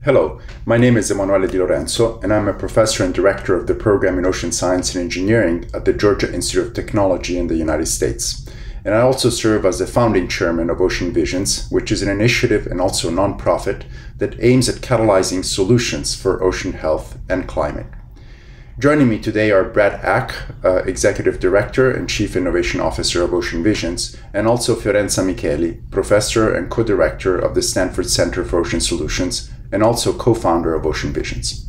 Hello, my name is Emanuele Di Lorenzo, and I'm a professor and director of the program in Ocean Science and Engineering at the Georgia Institute of Technology in the United States. And I also serve as the founding chairman of Ocean Visions, which is an initiative and also a nonprofit that aims at catalyzing solutions for ocean health and climate. Joining me today are Brad Ack, Executive Director and Chief Innovation Officer of Ocean Visions, and also Fiorenza Micheli, Professor and Co-Director of the Stanford Center for Ocean Solutions, and also co-founder of Ocean Visions.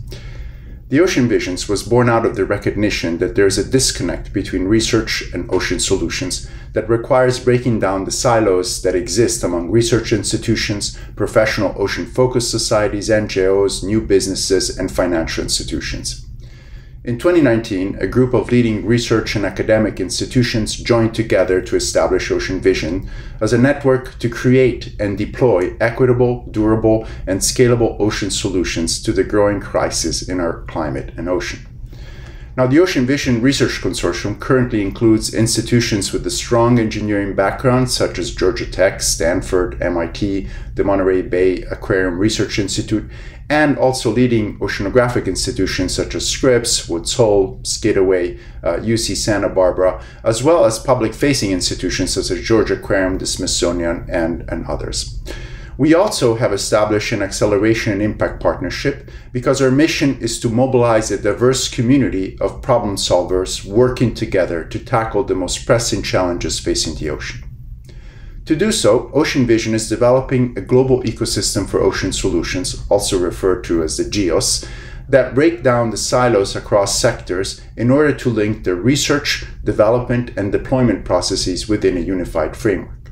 The Ocean Visions was born out of the recognition that there is a disconnect between research and ocean solutions that requires breaking down the silos that exist among research institutions, professional ocean-focused societies, NGOs, new businesses, and financial institutions. In 2019, a group of leading research and academic institutions joined together to establish Ocean Vision as a network to create and deploy equitable, durable, and scalable ocean solutions to the growing crisis in our climate and ocean. Now, the Ocean Vision Research Consortium currently includes institutions with a strong engineering background, such as Georgia Tech, Stanford, MIT, the Monterey Bay Aquarium Research Institute, and also leading oceanographic institutions such as Scripps, Woods Hole, Skidaway, UC Santa Barbara, as well as public-facing institutions such as Georgia Aquarium, the Smithsonian, and others. We also have established an acceleration and impact partnership because our mission is to mobilize a diverse community of problem solvers working together to tackle the most pressing challenges facing the ocean. To do so, Ocean Vision is developing a global ecosystem for ocean solutions, also referred to as the GEOS, that break down the silos across sectors in order to link the research, development, and deployment processes within a unified framework.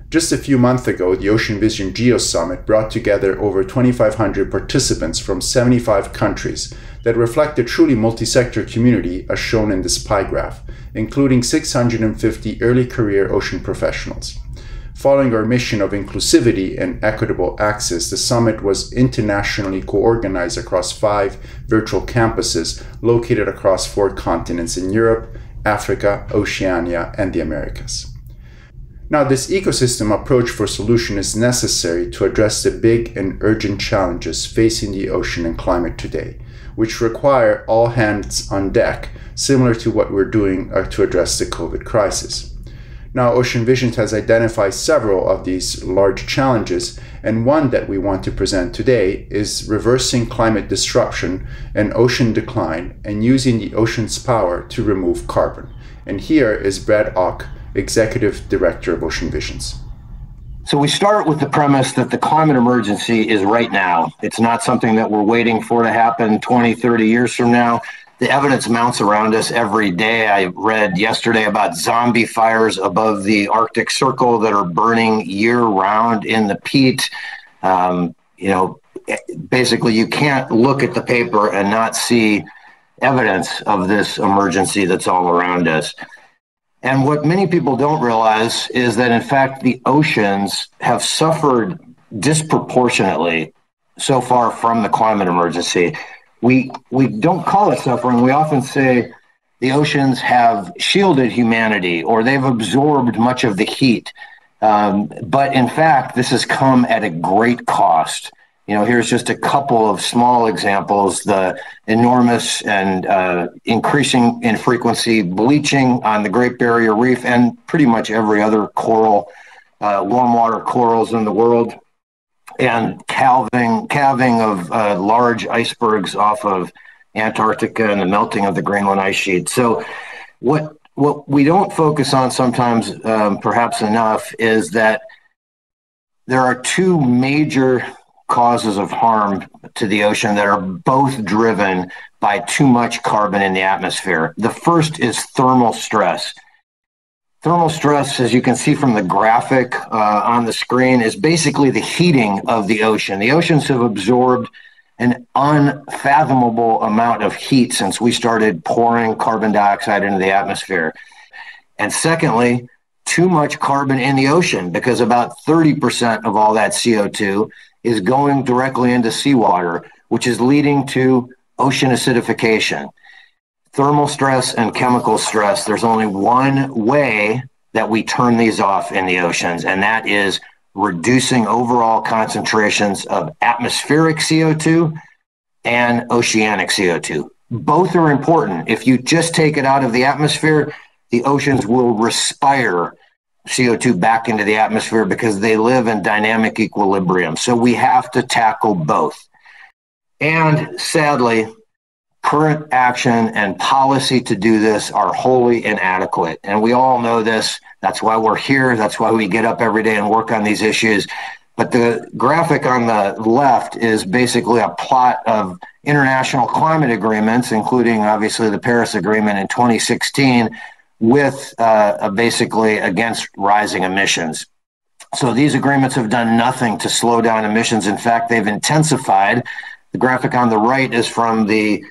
Just a few months ago, the Ocean Vision GEOS Summit brought together over 2,500 participants from 75 countries that reflect a truly multi-sector community as shown in this pie graph, including 650 early career ocean professionals. Following our mission of inclusivity and equitable access, the summit was internationally co-organized across 5 virtual campuses located across 4 continents in Europe, Africa, Oceania, and the Americas. Now, this ecosystem approach for solution is necessary to address the big and urgent challenges facing the ocean and climate today, which require all hands on deck, similar to what we're doing to address the COVID crisis. Now, Ocean Vision has identified several of these large challenges, and one that we want to present today is reversing climate disruption and ocean decline and using the ocean's power to remove carbon. And here is Brad Ack, Executive Director of Ocean Visions. So we start with the premise that the climate emergency is right now. It's not something that we're waiting for to happen 20, 30 years from now. The evidence mounts around us every day. I read yesterday about zombie fires above the Arctic Circle that are burning year-round in the peat. Basically, you can't look at the paper and not see evidence of this emergency that's all around us. And what many people don't realize is that, in fact, the oceans have suffered disproportionately so far from the climate emergency. We don't call it suffering. We often say the oceans have shielded humanity or they've absorbed much of the heat. But in fact, this has come at a great cost. Here's just a couple of small examples: the enormous and increasing in frequency bleaching on the Great Barrier Reef and pretty much every other coral, warm water corals in the world, and calving of large icebergs off of Antarctica and the melting of the Greenland ice sheet. So what we don't focus on sometimes, perhaps enough, is that there are 2 major causes of harm to the ocean that are both driven by too much carbon in the atmosphere. The first is thermal stress. Thermal stress, as you can see from the graphic on the screen, is basically the heating of the ocean. The oceans have absorbed an unfathomable amount of heat since we started pouring carbon dioxide into the atmosphere. And secondly, too much carbon in the ocean, because about 30% of all that CO2 is going directly into seawater, which is leading to ocean acidification. Thermal stress and chemical stress, there's only one way that we turn these off in the oceans, and that is reducing overall concentrations of atmospheric CO2 and oceanic CO2. Both are important. If you just take it out of the atmosphere, the oceans will respire CO2 back into the atmosphere because they live in dynamic equilibrium. So we have to tackle both. And sadly, current action and policy to do this are wholly inadequate. And we all know this. That's why we're here. That's why we get up every day and work on these issues. But the graphic on the left is basically a plot of international climate agreements, including obviously the Paris Agreement in 2016, with basically against rising emissions. So these agreements have done nothing to slow down emissions. In fact, they've intensified. The graphic on the right is from the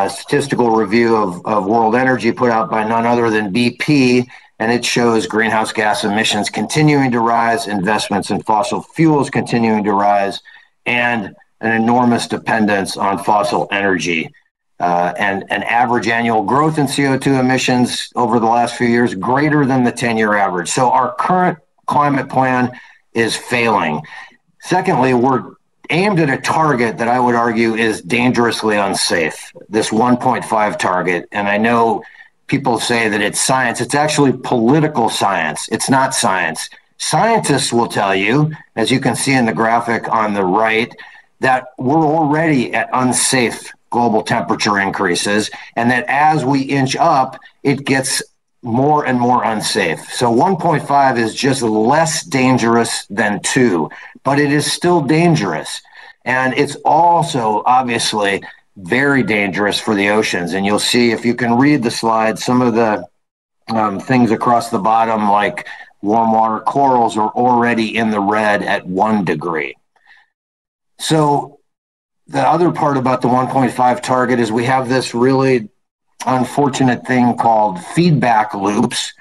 statistical review of world energy put out by none other than BP, and it shows greenhouse gas emissions continuing to rise, investments in fossil fuels continuing to rise, and an enormous dependence on fossil energy. And an average annual growth in CO2 emissions over the last few years greater than the 10-year average. So our current climate plan is failing. Secondly, we're aimed at a target that I would argue is dangerously unsafe, this 1.5 target. And I know people say that it's science. It's actually political science. It's not science. Scientists will tell you, as you can see in the graphic on the right, that we're already at unsafe global temperature increases, and that as we inch up, it gets more and more unsafe. So 1.5 is just less dangerous than 2, but it is still dangerous. And it's also obviously very dangerous for the oceans. And you'll see, if you can read the slide, some of the things across the bottom, like warm water corals, are already in the red at 1 degree. So the other part about the 1.5 target is we have this really unfortunate thing called feedback loops.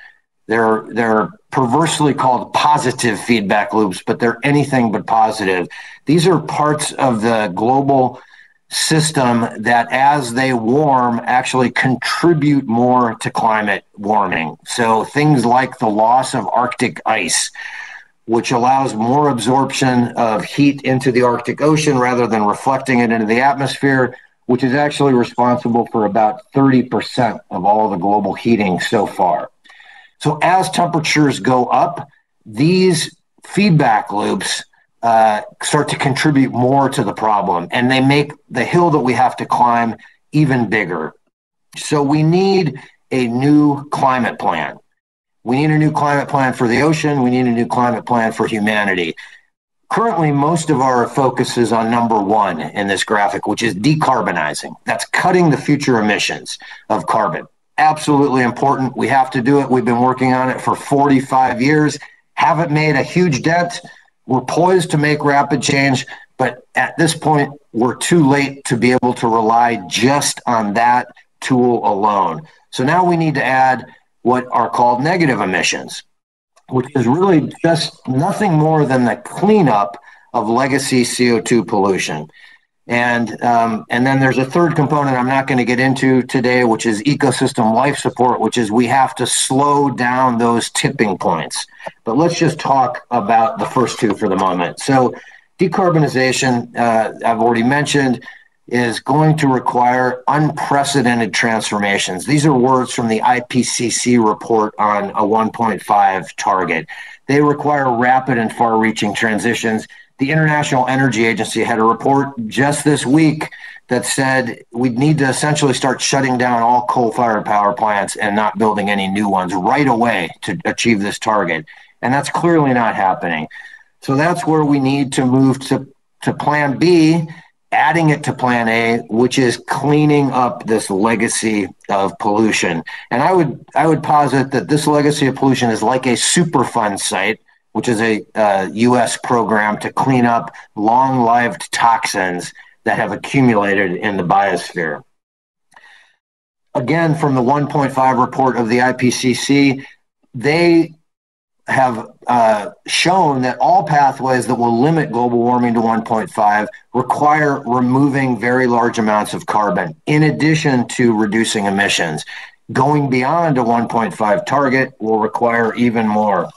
They're perversely called positive feedback loops, but they're anything but positive. These are parts of the global system that, as they warm, actually contribute more to climate warming. So things like the loss of Arctic ice, which allows more absorption of heat into the Arctic Ocean rather than reflecting it into the atmosphere, which is actually responsible for about 30% of all the global heating so far. So as temperatures go up, these feedback loops start to contribute more to the problem, and they make the hill that we have to climb even bigger. So we need a new climate plan. We need a new climate plan for the ocean. We need a new climate plan for humanity. Currently, most of our focus is on number 1 in this graphic, which is decarbonizing. That's cutting the future emissions of carbon. Absolutely important. We have to do it. We've been working on it for 45 years, haven't made a huge dent. We're poised to make rapid change, but at this point, we're too late to be able to rely just on that tool alone. So now we need to add what are called negative emissions, which is really just nothing more than the cleanup of legacy CO2 pollution. And then there's a third component I'm not going to get into today, which is ecosystem life support, which is we have to slow down those tipping points. But let's just talk about the first two for the moment. So decarbonization, I've already mentioned, is going to require unprecedented transformations. These are words from the IPCC report on a 1.5 target. They require rapid and far-reaching transitions. The International Energy Agency had a report just this week that said we'd need to essentially start shutting down all coal-fired power plants and not building any new ones right away to achieve this target. And that's clearly not happening. So that's where we need to move to Plan B, adding it to Plan A, which is cleaning up this legacy of pollution. And I would posit that this legacy of pollution is like a Superfund site, which is a U.S. program to clean up long-lived toxins that have accumulated in the biosphere. Again, from the 1.5 report of the IPCC, they have shown that all pathways that will limit global warming to 1.5 require removing very large amounts of carbon, in addition to reducing emissions. Going beyond a 1.5 target will require even more.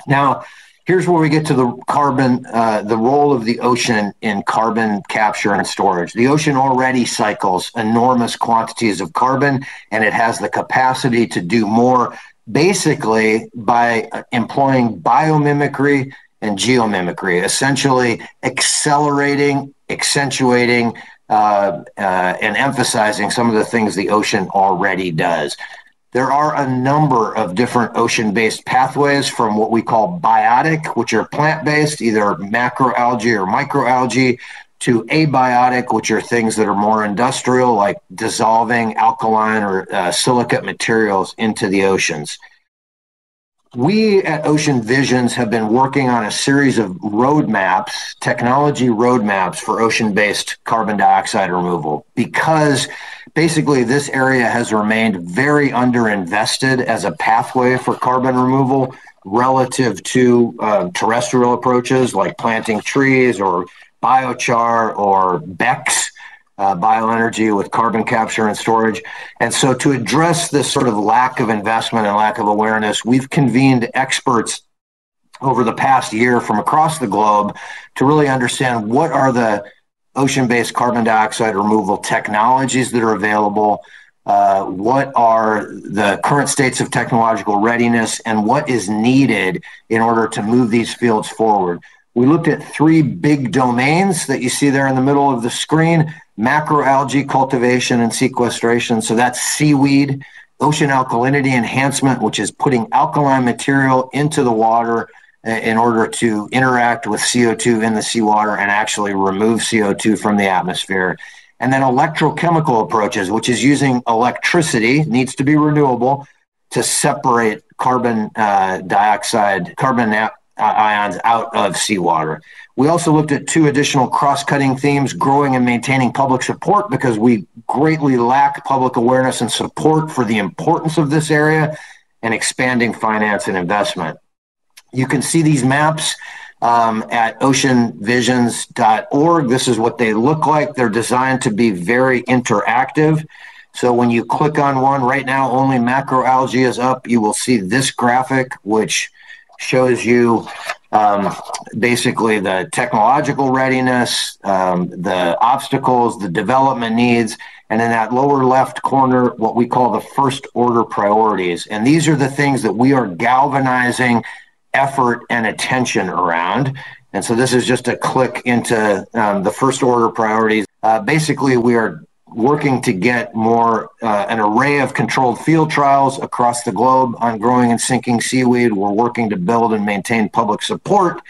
Now, Here's where we get to the carbon, the role of the ocean in carbon capture and storage. The ocean already cycles enormous quantities of carbon, and it has the capacity to do more, basically by employing biomimicry and geomimicry, essentially accelerating, accentuating, and emphasizing some of the things the ocean already does. There are a number of different ocean-based pathways, from what we call biotic, which are plant-based, either macroalgae or microalgae, to abiotic, which are things that are more industrial, like dissolving alkaline or silicate materials into the oceans. We at Ocean Visions have been working on a series of roadmaps, technology roadmaps for ocean-based carbon dioxide removal, because basically this area has remained very underinvested as a pathway for carbon removal relative to terrestrial approaches like planting trees or biochar or BECCS, bioenergy with carbon capture and storage. And so to address this sort of lack of investment and lack of awareness, we've convened experts over the past year from across the globe to really understand what are the ocean-based carbon dioxide removal technologies that are available, what are the current states of technological readiness, and what is needed in order to move these fields forward. We looked at three big domains that you see there in the middle of the screen: macroalgae cultivation and sequestration, so that's seaweed; ocean alkalinity enhancement, which is putting alkaline material into the water in order to interact with CO2 in the seawater and actually remove CO2 from the atmosphere; and then electrochemical approaches, which is using electricity, needs to be renewable, to separate carbon dioxide, ions out of seawater. We also looked at two additional cross-cutting themes: growing and maintaining public support, because we greatly lack public awareness and support for the importance of this area, and expanding finance and investment. You can see these maps at oceanvisions.org. This is what they look like. They're designed to be very interactive. So when you click on one, right now only macroalgae is up. You will see this graphic, which shows you basically the technological readiness, the obstacles, the development needs, and in that lower left corner, what we call the first order priorities. And these are the things that we are galvanizing effort and attention around. And so this is just a click into the first order priorities. Basically, we are working to get more an array of controlled field trials across the globe on growing and sinking seaweed. We're working to build and maintain public support,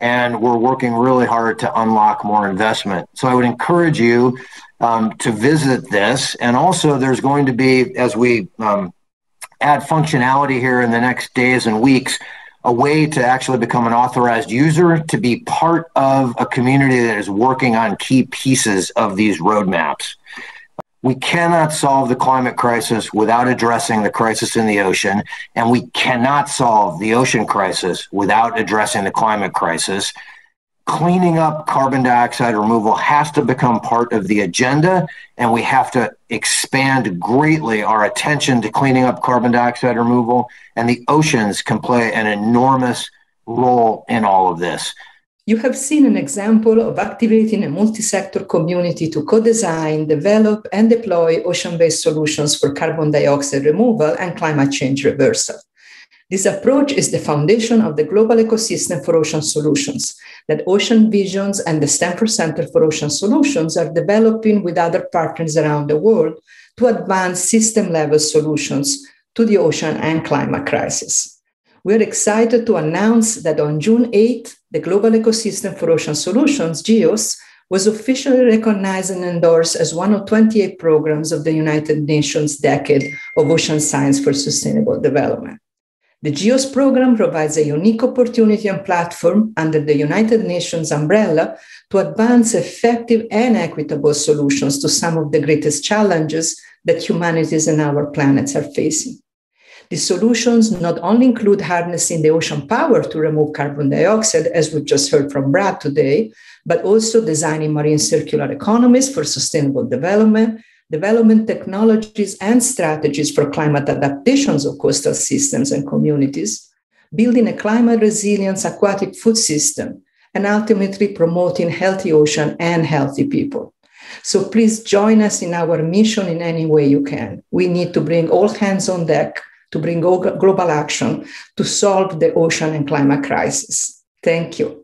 and we're working really hard to unlock more investment. So I would encourage you to visit this. And also there's going to be, as we add functionality here in the next days and weeks, a way to actually become an authorized user, to be part of a community that is working on key pieces of these roadmaps. We cannot solve the climate crisis without addressing the crisis in the ocean, and we cannot solve the ocean crisis without addressing the climate crisis. Cleaning up carbon dioxide removal has to become part of the agenda, and we have to expand greatly our attention to cleaning up carbon dioxide removal, and the oceans can play an enormous role in all of this. You have seen an example of activating a multi-sector community to co-design, develop, and deploy ocean-based solutions for carbon dioxide removal and climate change reversal. This approach is the foundation of the global ecosystem for ocean solutions that Ocean Visions and the Stanford Center for Ocean Solutions are developing with other partners around the world to advance system-level solutions to the ocean and climate crisis. We are excited to announce that on June 8th, the Global Ecosystem for Ocean Solutions, GEOS, was officially recognized and endorsed as one of 28 programs of the United Nations Decade of Ocean Science for Sustainable Development. The GEOS program provides a unique opportunity and platform under the United Nations umbrella to advance effective and equitable solutions to some of the greatest challenges that humanities and our planets are facing. These solutions not only include harnessing the ocean power to remove carbon dioxide, as we've just heard from Brad today, but also designing marine circular economies for sustainable development, development technologies and strategies for climate adaptations of coastal systems and communities, building a climate resilient aquatic food system, and ultimately promoting healthy ocean and healthy people. So please join us in our mission in any way you can. We need to bring all hands on deck to bring global action to solve the ocean and climate crisis. Thank you.